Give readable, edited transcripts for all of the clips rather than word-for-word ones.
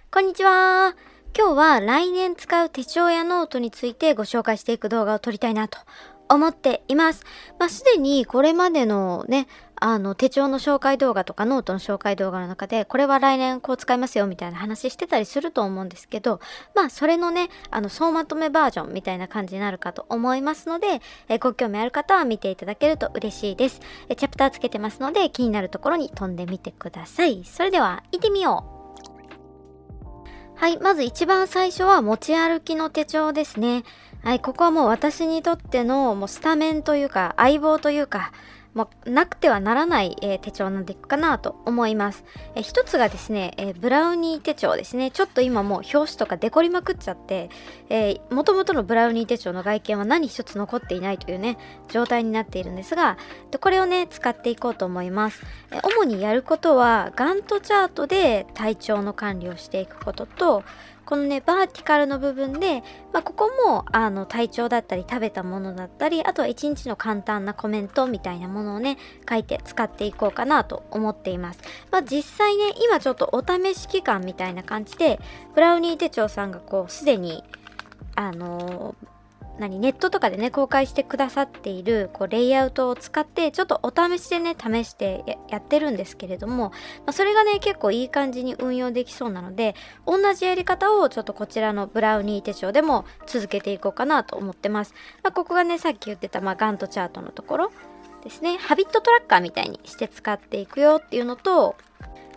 こんにちは。今日は来年使う手帳やノートについてご紹介していく動画を撮りたいなと思っています。すでにこれまでのね、手帳の紹介動画とかノートの紹介動画の中で、これは来年こう使いますよみたいな話してたりすると思うんですけど、それのね、総まとめバージョンみたいな感じになるかと思いますので、ご興味ある方は見ていただけると嬉しいです。チャプターつけてますので、気になるところに飛んでみてください。それでは、行ってみよう。はい、まず一番最初は持ち歩きの手帳ですね。はい、ここはもう私にとってのもうスタメンというか相棒というか、もうなくてはならない、手帳なんでいくかなと思います。一つがですね、ブラウニー手帳ですね。ちょっと今もう表紙とかデコりまくっちゃって、元々のブラウニー手帳の外見は何一つ残っていないというね、状態になっているんですが、これをね、使っていこうと思います。主にやることは、ガントチャートで体調の管理をしていくことと、このね、バーティカルの部分で、ここも、体調だったり、食べたものだったり、あとは一日の簡単なコメントみたいなものをね、書いて使っていこうかなと思っています。実際ね、今ちょっとお試し期間みたいな感じで、ブラウニー手帳さんがこう、すでに、ネットとかでね公開してくださっているこうレイアウトを使ってちょっとお試しでね試してやってるんですけれども、それがね結構いい感じに運用できそうなので、同じやり方をちょっとこちらのブラウニー手帳でも続けていこうかなと思ってます。ここがねさっき言ってたガントチャートのところですね。ハビットトラッカーみたいにして使っていくよっていうのと、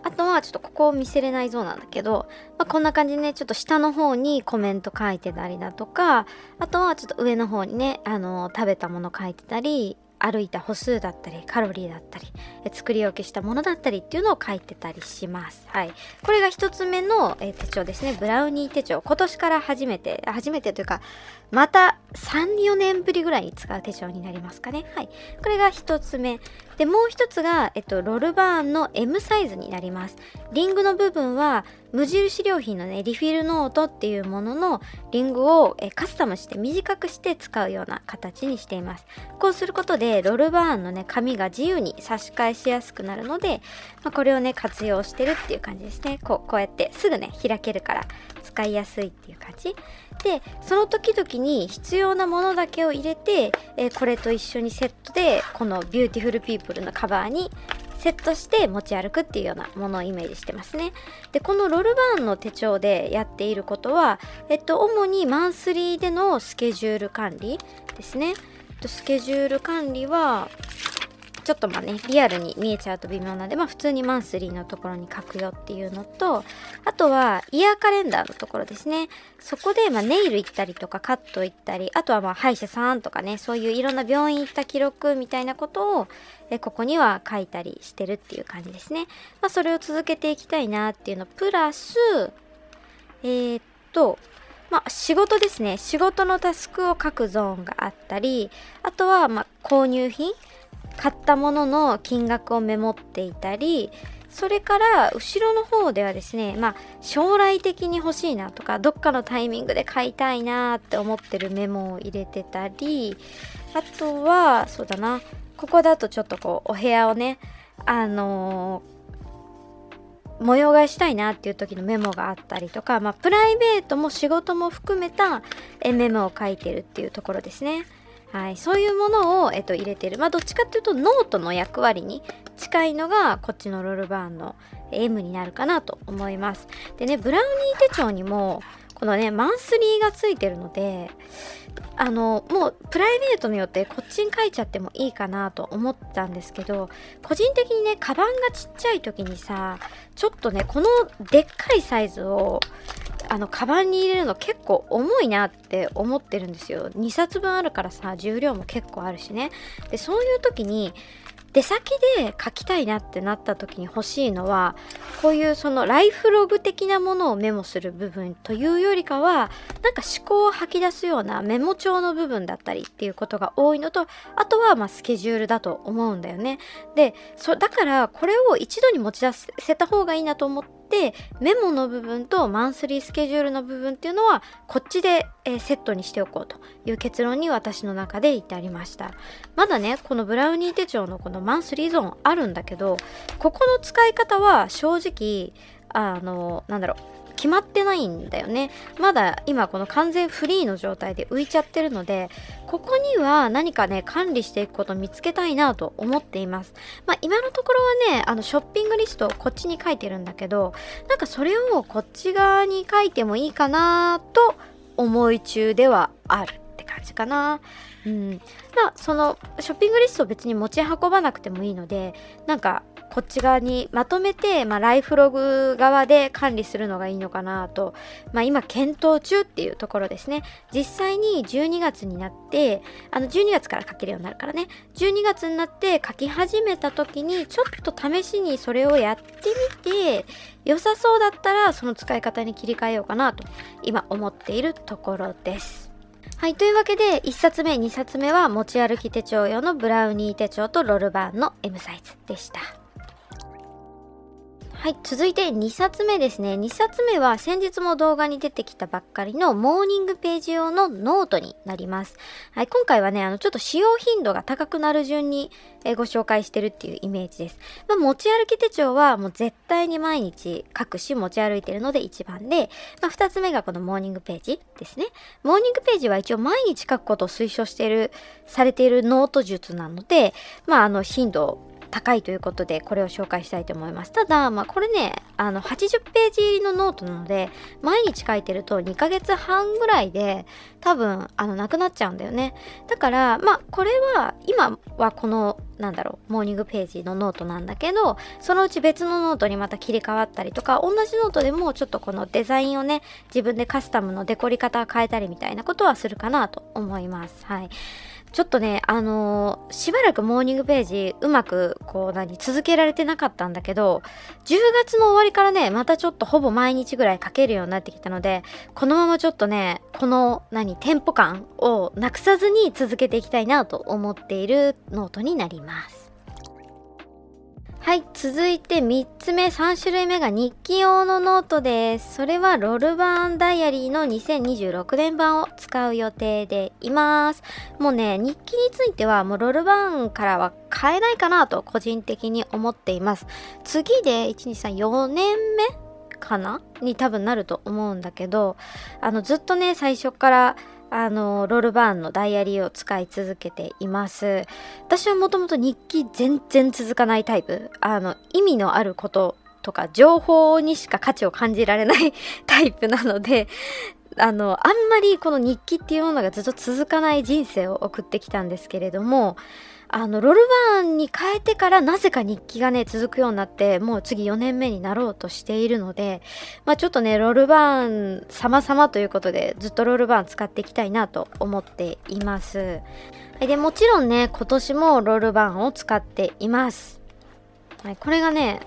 あとはちょっとここを見せれないぞなんだけど、こんな感じでね、ちょっと下の方にコメント書いてたりだとか、あとはちょっと上の方にね、食べたもの書いてたり、歩いた歩数だったり、カロリーだったり、作り置きしたものだったりっていうのを書いてたりします。はい。これが一つ目の、手帳ですね。ブラウニー手帳。今年から初めてというか、また3、4年ぶりぐらいに使う手帳になりますかね。はい。これが一つ目。で、もう一つが、ロルバーンの M サイズになります。リングの部分は、無印良品のね、リフィルノートっていうもののリングをカスタムして短くして使うような形にしています。こうすることで、ロルバーンのね、紙が自由に差し替えしやすくなるので、これをね、活用してるっていう感じですね。こうやってすぐね、開けるから使いやすいっていう感じ。で、その時々に必要なものだけを入れて、これと一緒にセットで、このビューティフルピープルのカバーにセットして持ち歩くっていうようなものをイメージしてますね。で、このロルバーンの手帳でやっていることは、主にマンスリーでのスケジュール管理ですね。スケジュール管理は、ちょっとリアルに見えちゃうと微妙なんで、普通にマンスリーのところに書くよっていうのと、あとはイヤーカレンダーのところですね。そこでネイル行ったりとかカット行ったり、あとは歯医者さんとかね、そういういろんな病院行った記録みたいなことをここには書いたりしてるっていう感じですね。それを続けていきたいなっていうのプラス、仕事ですね。仕事のタスクを書くゾーンがあったり、あとは購入品買ったものの金額をメモっていたり、それから後ろの方ではですね、将来的に欲しいなとか、どっかのタイミングで買いたいなって思ってるメモを入れてたり、あとはそうだな、ここだとちょっとこうお部屋をね、模様替えしたいなっていう時のメモがあったりとか、プライベートも仕事も含めたメモを書いてるっていうところですね。はい、そういうものを、入れてる。どっちかっていうとノートの役割に近いのがこっちのロルバーンの M になるかなと思います。でね、ブラウニー手帳にもこのね、マンスリーがついてるので、もうプライベートによってこっちに書いちゃってもいいかなと思ったんですけど、個人的にね、カバンがちっちゃい時にさ、ちょっとね、このでっかいサイズをカバンに入れるの結構重いなって思ってるんですよ。2冊分あるからさ、重量も結構あるしね。で、そういう時に出先で書きたいなってなった時に欲しいのは、こういうそのライフログ的なものをメモする部分というよりかは、なんか思考を吐き出すようなメモ帳の部分だったりっていうことが多いのと、あとはスケジュールだと思うんだよね。で、だからこれを一度に持ち出せた方がいいなと思って、メモの部分とマンスリースケジュールの部分っていうのはこっちで、セットにしておこうという結論に私の中で至りました。まだね、このブラウニー手帳のこのマンスリーゾーンあるんだけど、ここの使い方は正直決まってないんだよね。まだ今この完全フリーの状態で浮いちゃってるので、ここには何かね管理していくことを見つけたいなと思っています。今のところはねショッピングリストをこっちに書いてるんだけど、なんかそれをこっち側に書いてもいいかなと思い中ではあるって感じかな。そのショッピングリストを別に持ち運ばなくてもいいので、なんかこっち側にまとめて、ライフログ側で管理するのがいいのかなと、今検討中っていうところですね。実際に12月になって12月から書けるようになるからね、12月になって書き始めた時にちょっと試しにそれをやってみて良さそうだったらその使い方に切り替えようかなと今思っているところです。はい、というわけで1冊目2冊目は持ち歩き手帳用のブラウニー手帳とロールバーンの M サイズでした。はい、続いて2冊目ですね。2冊目は先日も動画に出てきたばっかりのモーニングページ用のノートになります。はい、今回はねちょっと使用頻度が高くなる順にご紹介してるっていうイメージです。持ち歩き手帳はもう絶対に毎日書くし持ち歩いてるので1番で、2つ目がこのモーニングページですね。モーニングページは一応毎日書くことを推奨されているノート術なので、頻度高いということでこれを紹介したいと思います。ただこれね80ページ入りのノートなので毎日書いてると2ヶ月半ぐらいで多分なくなっちゃうんだよね。だからこれは今はこのモーニングページのノートなんだけど、そのうち別のノートにまた切り替わったりとか、同じノートでもちょっとこのデザインをね自分でカスタムのデコり方を変えたりみたいなことはするかなと思います。はい、ちょっとねしばらくモーニングページうまく続けられてなかったんだけど、10月の終わりからねまたちょっとほぼ毎日ぐらい書けるようになってきたので、このままちょっとねこのテンポ感をなくさずに続けていきたいなと思っているノートになります。はい、続いて3つ目3種類目が日記用のノートです。それはロルバーンダイアリーの2026年版を使う予定でいます。もうね日記についてはもうロルバーンからは変えないかなと個人的に思っています。次で123 4年目かなに多分なると思うんだけど、ずっとね最初からロールバーンのダイアリーを使い続けています。私はもともと日記全然続かないタイプ、意味のあることとか情報にしか価値を感じられないタイプなので、あんまりこの日記っていうものがずっと続かない人生を送ってきたんですけれども、ロールバーンに変えてからなぜか日記がね続くようになって、もう次4年目になろうとしているので、ちょっとねロールバーン様々ということでずっとロールバーン使っていきたいなと思っています。でもちろんね今年もロールバーンを使っています。これがね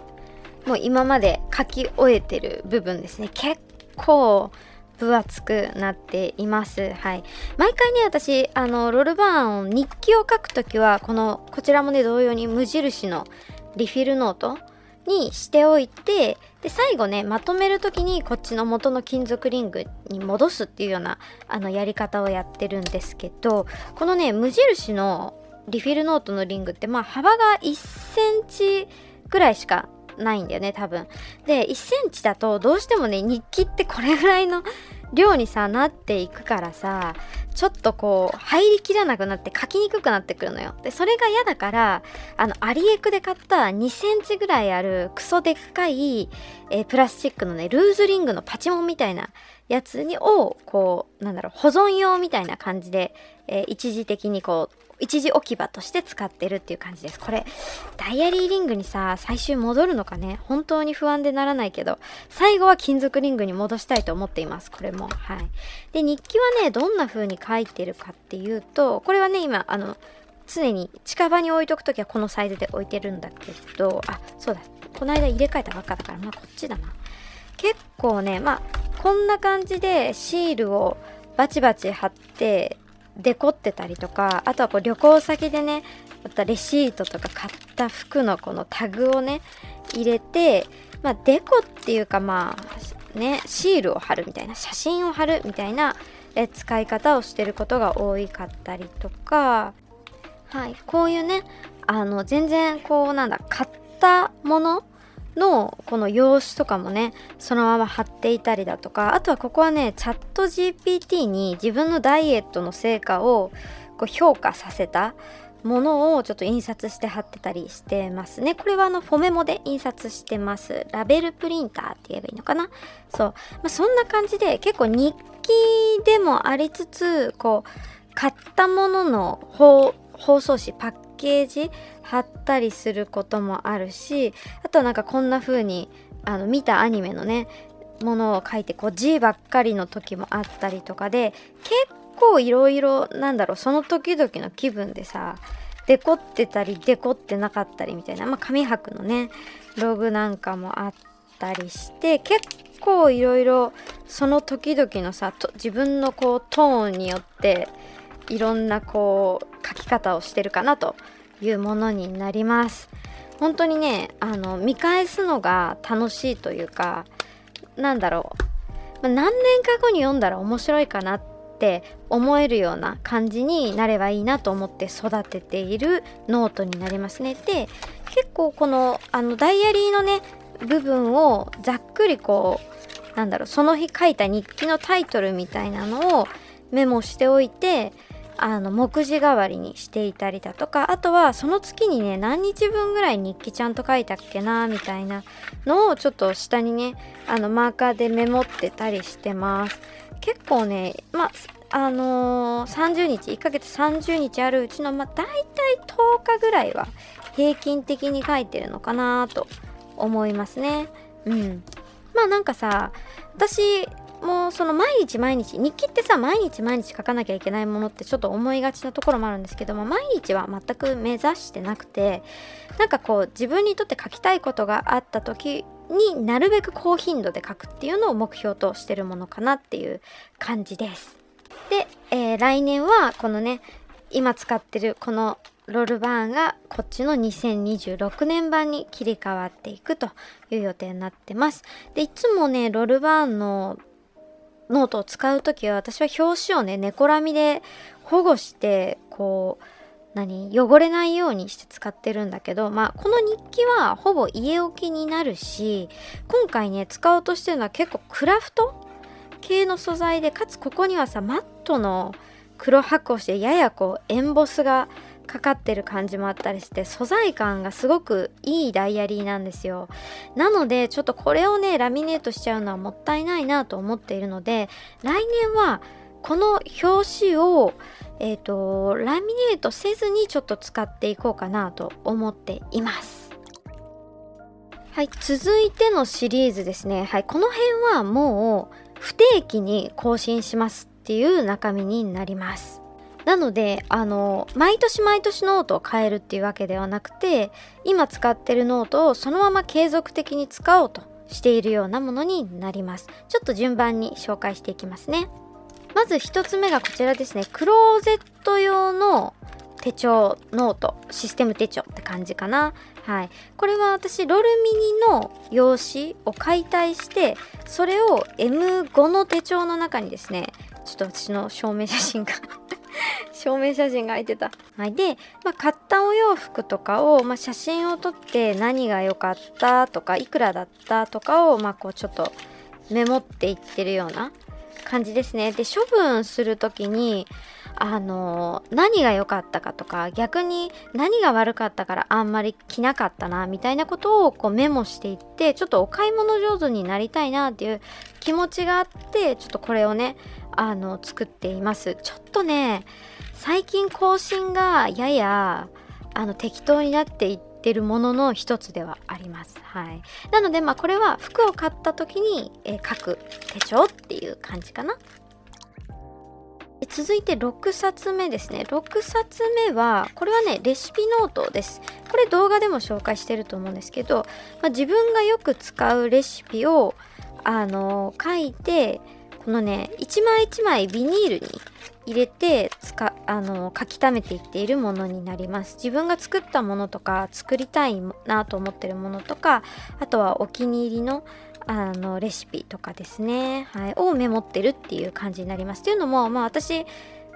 もう今まで書き終えてる部分ですね。結構分厚くなっています。はい、毎回ね私ロールバーン日記を書くときはこちらもね同様に無印のリフィルノートにしておいて、で最後ねまとめるときにこっちの元の金属リングに戻すっていうようなやり方をやってるんですけど、このね無印のリフィルノートのリングって幅が1センチぐらいしかないんだよね多分。で1センチだとどうしてもね日記ってこれぐらいの量になっていくからさ、ちょっと入りきらなくなって書きにくくなってくるのよ。でそれが嫌だからアリエクで買った2センチぐらいあるクソでっかい、プラスチックのねルーズリングのパチモンみたいなやつを保存用みたいな感じで、一時的に一時置き場として使ってるっていう感じです。これダイアリーリングに最終戻るのかね本当に不安でならないけど、最後は金属リングに戻したいと思っています。これもはい。で日記はねどんな風に書いてるかっていうと、これはね今常に近場に置いとくときはこのサイズで置いてるんだけど、そうだこの間入れ替えたばっかだからこっちだな。結構ねこんな感じでシールをバチバチ貼ってデコってたりとか、あとは旅行先でねまたレシートとか買った服のこのタグをね入れて、デコっていうかシールを貼るみたいな、写真を貼るみたいな使い方をしてることが多かったりとか、はい、こういうね全然買ったもののこの用紙とかもねそのまま貼っていたりだとか、あとはここはねチャット GPT に自分のダイエットの成果をこう評価させたものをちょっと印刷して貼ってたりしてますね。これはフォメモで印刷してます。ラベルプリンターって言えばいいのかな。そう、そんな感じで結構日記でもありつつ、こう買ったものの包装紙パッケージ貼ったりすることもあるし、あとはなんかこんな風に見たアニメのねものを書いてこう字ばっかりの時もあったりとかで、結構いろいろその時々の気分でさ、デコってたりデコってなかったりみたいな、紙箔のねログなんかもあったりして、結構いろいろその時々のさ自分のこうトーンによっていろんなこう書き方をしてるかなというものになります。本当にね見返すのが楽しいというか、何年か後に読んだら面白いかなって思えるような感じになればいいなと思って育てているノートになりますね。で、結構このダイアリーのね部分をざっくりこうその日書いた日記のタイトルみたいなのをメモしておいて目次代わりにしていたりだとか、あとはその月にね何日分ぐらい日記ちゃんと書いたっけなみたいなのをちょっと下にねマーカーでメモってたりしてます。結構ね30日1ヶ月30日あるうちのだいたい10日ぐらいは平均的に書いてるのかなと思いますね。私もうその毎日日記ってさ毎日書かなきゃいけないものってちょっと思いがちなところもあるんですけども、毎日は全く目指してなくて、自分にとって書きたいことがあった時になるべく高頻度で書くっていうのを目標としてるものかなっていう感じです。で、来年はこのね今使ってるこのロールバーンがこっちの2026年版に切り替わっていくという予定になってます。で、いつもねロールバーンのノートを使うときは私は表紙をね猫ラミで保護してこう汚れないようにして使ってるんだけど、この日記はほぼ家置きになるし、今回ね使おうとしてるのは結構クラフト系の素材で、かつここにはさマットの黒白をしてややこうエンボスがかかってる感じもあったりして、素材感がすごくいいダイアリーなんですよ。なのでちょっとこれをねラミネートしちゃうのはもったいないなと思っているので、来年はこの表紙をラミネートせずにちょっと使っていこうかなと思っています。はい、続いてのシリーズですね。はい、この辺はもう不定期に更新しますっていう中身になります。なので毎年ノートを変えるっていうわけではなくて、今使ってるノートをそのまま継続的に使おうとしているようなものになります。ちょっと順番に紹介していきますね。まず一つ目がこちらですね。クローゼット用の手帳ノート、システム手帳って感じかな。はい、これは私ロールミニの用紙を解体して、それを M5 の手帳の中にですね、ちょっと私の証明写真が入ってた。はい、で、買ったお洋服とかを、写真を撮って何が良かったとかいくらだったとかをこうちょっとメモっていってるような感じですね。で、処分する時に何が良かったかとか、逆に何が悪かったからあんまり着なかったなみたいなことをこうメモしていって、ちょっとお買い物上手になりたいなっていう気持ちがあって、ちょっとこれをね作っています。ちょっとね最近更新がやや適当になっていってるものの一つではあります。はい、なのでこれは服を買った時に、書く手帳っていう感じかな。続いて6冊目ですね。6冊目はこれはねレシピノートです。これ動画でも紹介してると思うんですけど、自分がよく使うレシピを書いて、このね一枚一枚ビニールに入れて書き溜めていっているものになります。自分が作ったものとか作りたいなと思ってるものとか、あとはお気に入りのレシピとかですね、はい、をメモってるっていう感じになります。というのも私日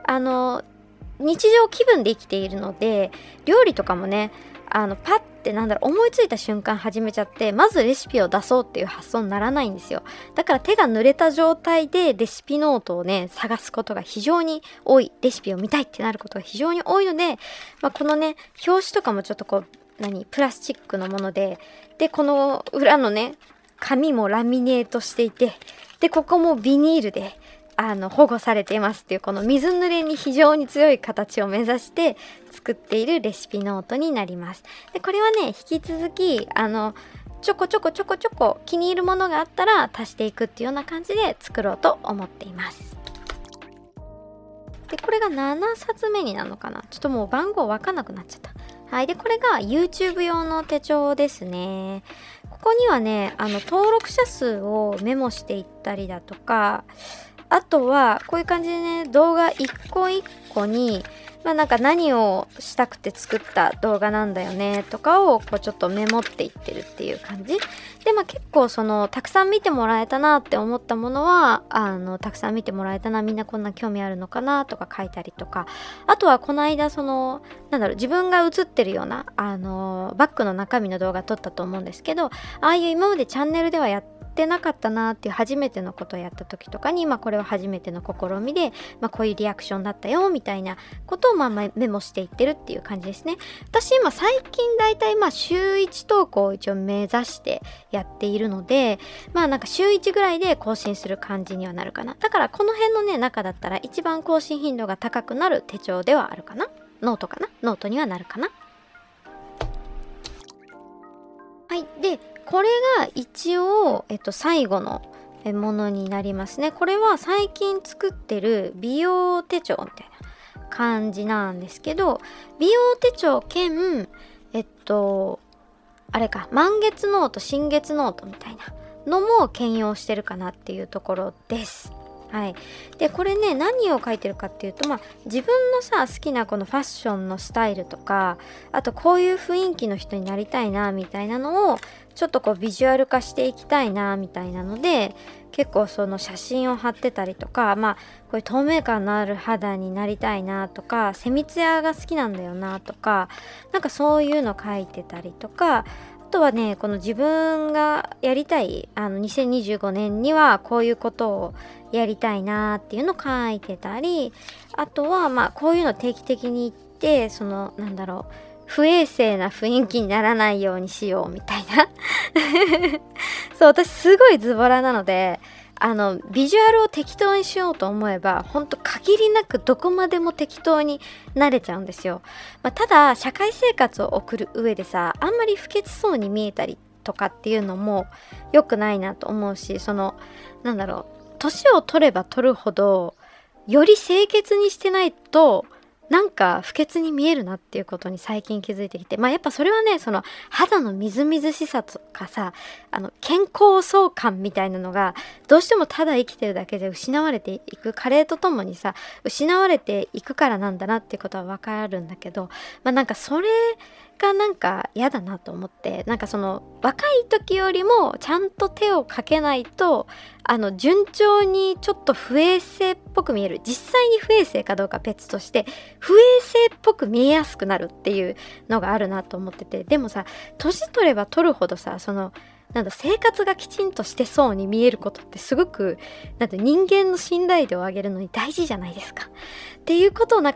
常気分で生きているので、料理とかもねパッて思いついた瞬間始めちゃって、まずレシピを出そうっていう発想にならないんですよ。だから手が濡れた状態でレシピノートをね探すことが非常に多い、レシピを見たいってなることが非常に多いので、このね表紙とかもちょっとこうプラスチックのもので、この裏のね紙もラミネートしていて、でここもビニールで保護されていますっていう、この水濡れに非常に強い形を目指して作っているレシピノートになります。でこれはね引き続きちょこちょこ気に入るものがあったら足していくっていうような感じで作ろうと思っています。でこれが7冊目になるのかな、ちょっともう番号わかんなくなっちゃった。はい。でこれが YouTube 用の手帳ですね。ここにはね登録者数をメモしていったりだとか、あとはこういう感じでね動画一個一個に何をしたくて作った動画なんだよねとかをこうちょっとメモっていってるっていう感じで、結構たくさん見てもらえたなって思ったものはたくさん見てもらえたな、みんなこんな興味あるのかなとか書いたりとか、あとはこの間自分が映ってるようなバッグの中身の動画撮ったと思うんですけど、ああいう今までチャンネルではやってなかったなっていう初めてのことをやった時とかに、これは初めての試みで、こういうリアクションだったよみたいなことをメモしていってるっていう感じですね。私今最近だいたい週1投稿を一応目指してやっているので、週1ぐらいで更新する感じにはなるかな。だからこの辺のね中だったら一番更新頻度が高くなる手帳ではあるかな。ノートかな、ノートにはなるかな。はい。でこれが一応、最後のものになりますね。これは最近作ってる美容手帳みたいな感じなんですけど、美容手帳兼あれか、満月ノート新月ノートみたいなのも兼用してるかなっていうところです。はい。でこれね何を書いてるかっていうと、自分のさ好きなこのファッションのスタイルとか、あとこういう雰囲気の人になりたいなみたいなのをちょっとこうビジュアル化していきたいなみたいなので、結構その写真を貼ってたりとか、こういう透明感のある肌になりたいなとか、セミツヤが好きなんだよなとか、そういうの書いてたりとか、あとはねこの自分がやりたい2025年にはこういうことをやりたいなっていうのを書いてたり、あとはこういうの定期的に言って、不衛生な雰囲気にならないようにしようみたいなそう、私すごいズボラなのでビジュアルを適当にしようと思えばほんと限りなくどこまでも適当になれちゃうんですよ。ただ社会生活を送る上でさ、あんまり不潔そうに見えたりとかっていうのも良くないなと思うし、年を取れば取るほどより清潔にしてないと不潔に見えるなっていうことに最近気づいてきて、やっぱそれはね肌のみずみずしさとかさ健康相関みたいなのがどうしてもただ生きてるだけで失われていく、加齢とともにさ失われていくからなんだなっていうことは分かるんだけど、それが嫌だなと思って、若い時よりもちゃんと手をかけないと順調にちょっと不衛生っぽく見える、実際に不衛生かどうか別として不衛生っぽく見えやすくなるっていうのがあるなと思ってて、でもさ年取れば取るほどさ生活がきちんとしてそうに見えることってすごく人間の信頼度を上げるのに大事じゃないですかっていうことを考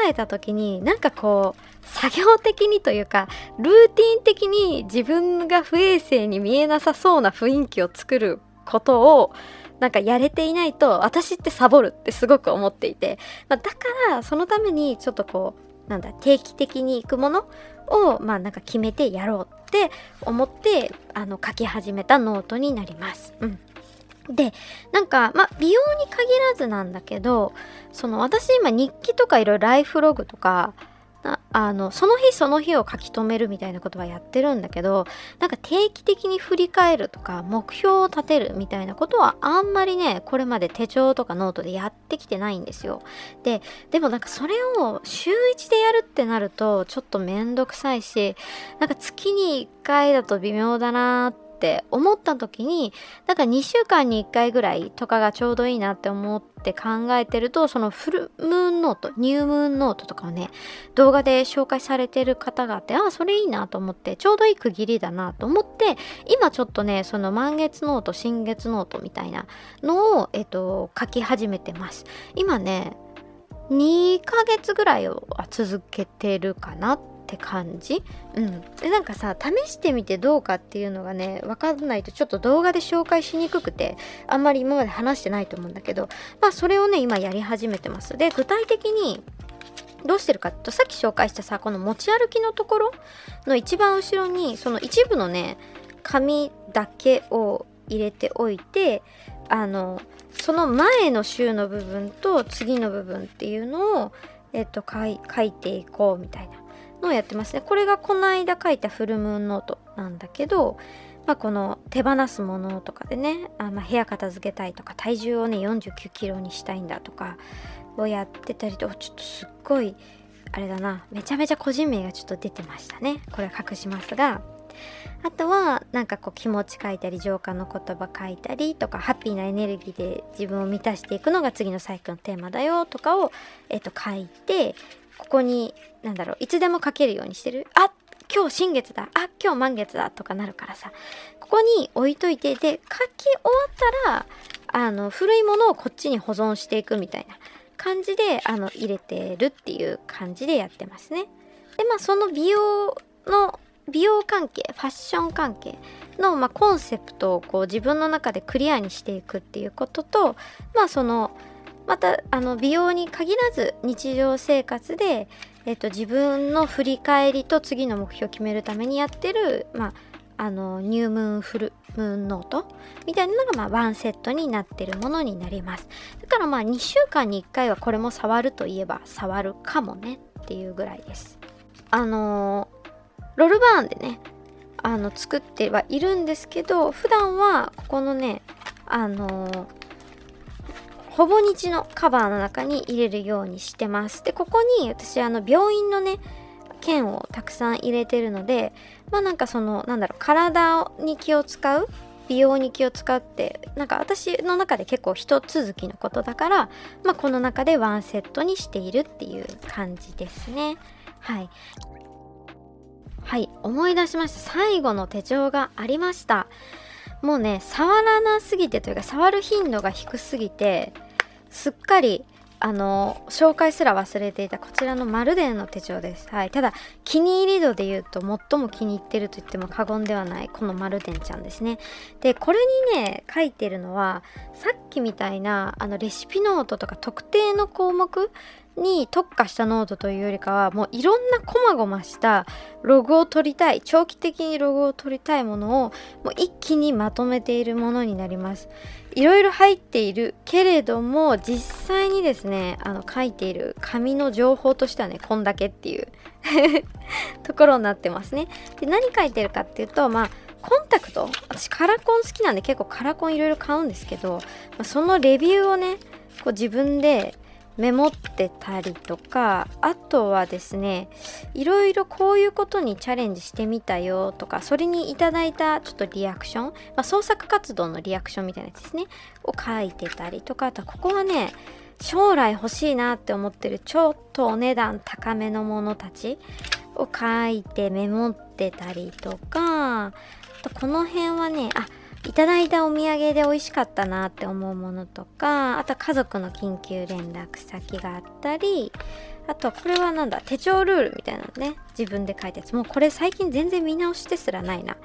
えた時に、こう作業的にというかルーティン的に自分が不衛生に見えなさそうな雰囲気を作ることをやれていないと私ってサボるってすごく思っていて、だからそのためにちょっとこう定期的に行くものを決めてやろうって思って書き始めたノートになります。で美容に限らずなんだけど、私今日記とかいろいろライフログとかその日その日を書き留めるみたいなことはやってるんだけど、定期的に振り返るとか目標を立てるみたいなことはあんまりねこれまで手帳とかノートでやってきてないんですよ。でもそれを週1でやるってなるとちょっとめんどくさいし、月に1回だと微妙だなっって思った時に、だから2週間に1回ぐらいとかがちょうどいいなって思って考えてると、そのフルムーンノート、ニュームーンノートとかをね、動画で紹介されてる方があって、それいいなと思って、ちょうどいい区切りだなと思って、今ちょっとね、その満月ノート、新月ノートみたいなのを、書き始めてます。今ね、2ヶ月ぐらいは続けてるかなって感じ。でなんかさ、試してみてどうかっていうのがね、分かんないとちょっと動画で紹介しにくくて、あんまり今まで話してないと思うんだけど、それをね今やり始めてます。で具体的にどうしてるかっていうと、さっき紹介したさ、この持ち歩きのところの一番後ろにその一部のね紙だけを入れておいて、その前の週の部分と次の部分っていうのを、書いていこうみたいなのをやってますね。これがこの間書いたフルムーンノートなんだけど、この手放すものとかでね、部屋片付けたいとか、体重をね49キロにしたいんだとかをやってたりと、ちょっとすっごいあれだな、めちゃめちゃ個人名がちょっと出てましたね。これは隠しますが、あとはなんかこう気持ち書いたり、浄化の言葉書いたりとか、ハッピーなエネルギーで自分を満たしていくのが次のサイクルのテーマだよとかを、書いて、ここにいつでも書けるようにしてる。今日新月だ、今日満月だとかなるからさ、ここに置いといて、で書き終わったら古いものをこっちに保存していくみたいな感じで入れてるっていう感じでやってますね。でその美容関係、ファッション関係の、コンセプトをこう自分の中でクリアにしていくっていうことと、また美容に限らず日常生活で、自分の振り返りと次の目標を決めるためにやってる、ニュームーンフルムーンノートみたいなのがワンセットになってるものになります。だから2週間に1回はこれも触るといえば触るかもねっていうぐらいです。ロールバーンでね作ってはいるんですけど、普段はここのねほぼ日のカバーの中に入れるようにしてます。でここに私病院のね券をたくさん入れてるので、体に気を使う、美容に気を使うって私の中で結構一続きのことだから、この中でワンセットにしているっていう感じですね。はい、思い出しました。最後の手帳がありました。もうね触らなすぎてというか、触る頻度が低すぎてすっかり紹介すら忘れていたこちらのマルデンの手帳です。ただ気に入り度で言うと最も気に入ってると言っても過言ではないこのマルデンちゃんですね。でこれにね書いてるのは、さっきみたいなレシピノートとか特定の項目に特化したノートというよりかは、もういろんなこまごましたログを取りたい、長期的にログを取りたいものをもう一気にまとめているものになります。いろいろ入っているけれども、実際にですね書いている紙の情報としてはねこんだけっていうところになってますね。で何書いてるかっていうと、コンタクト、私カラコン好きなんで結構カラコンいろいろ買うんですけど、そのレビューをねこう自分でメモってたりとか、あとはですねいろいろこういうことにチャレンジしてみたよとか、それにいただいたちょっとリアクション、創作活動のリアクションみたいなやつですねを書いてたりとか、あとここはね将来欲しいなって思ってるちょっとお値段高めのものたちを書いてメモってたりとか、あとこの辺はねいただいたお土産で美味しかったなって思うものとか、あとは家族の緊急連絡先があったり、あとこれは手帳ルールみたいなのね自分で書いたやつ。もうこれ最近全然見直してすらないな。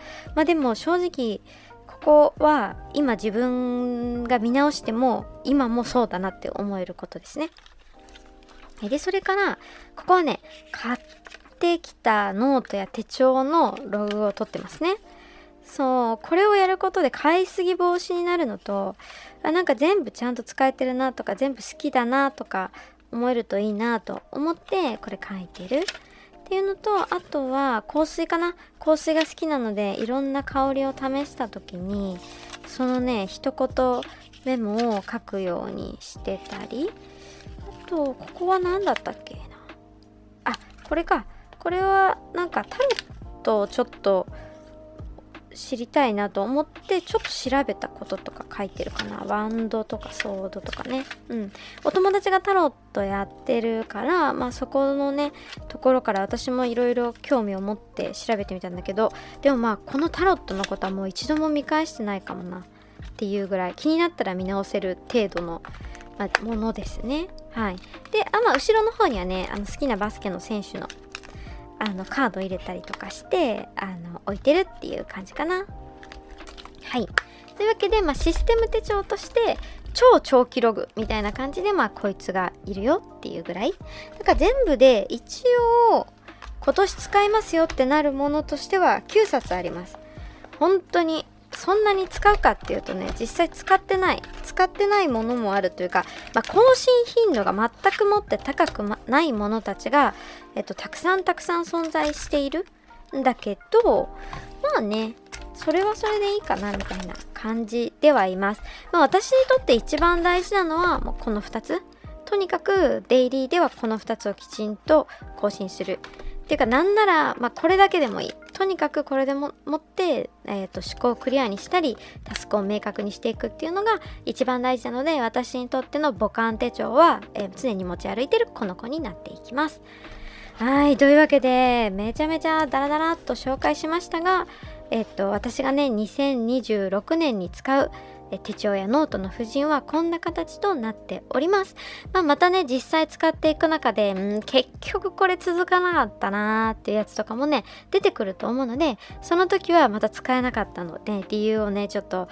でも正直ここは今自分が見直しても今もそうだなって思えることですね。でそれからここはね買ってきたノートや手帳のログを取ってますね。これをやることで買いすぎ防止になるのと、全部ちゃんと使えてるなとか、全部好きだなとか思えるといいなと思ってこれ書いてるっていうのと、あとは香水かな。香水が好きなのでいろんな香りを試した時にそのね一言メモを書くようにしてたり、あとここは何だったっけな、これか。これはタロットをちょっと知りたいなと思ってちょっと調べたこととか書いてるかな。ワンドとかソードとかね。お友達がタロットやってるから、まあそこのねところから私もいろいろ興味を持って調べてみたんだけど、でもまあこのタロットのことはもう一度も見返してないかもなっていうぐらい、気になったら見直せる程度の、ものですね。はい。で、後ろの方にはね、好きなバスケの選手のカード入れたりとかして置いてるっていう感じかな。はい。というわけで、システム手帳として超長期ログみたいな感じでこいつがいるよっていうぐらい。だから全部で一応今年使いますよってなるものとしては9冊あります。本当にそんなに使うかっていうとね、実際使ってないものもあるというか、更新頻度が全くもって高くないものたちが、たくさん存在しているんだけど、まあね、それはそれでいいかなみたいな感じではいます。私にとって一番大事なのはもうこの2つ。とにかくデイリーではこの2つをきちんと更新する。っていうか、なんなら、これだけでもいい。とにかくこれでも持って、思考をクリアにしたり、タスクを明確にしていくっていうのが一番大事なので、私にとっての母艦手帳は、常に持ち歩いてるこの子になっていきます。はい、というわけで、めちゃめちゃダラダラっと紹介しましたが、私がね、2026年に使う手帳やノートの布陣はこんな形となっております。またね、実際使っていく中で、結局これ続かなかったなーっていうやつとかもね、出てくると思うので、その時はまた使えなかったので、理由をね、ちょっと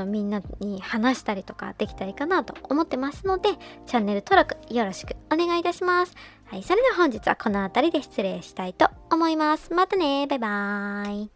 みんなに話したりとかできたらいいかなと思ってますので、チャンネル登録よろしくお願いいたします。はい、それでは本日はこの辺りで失礼したいと思います。またね、バイバーイ。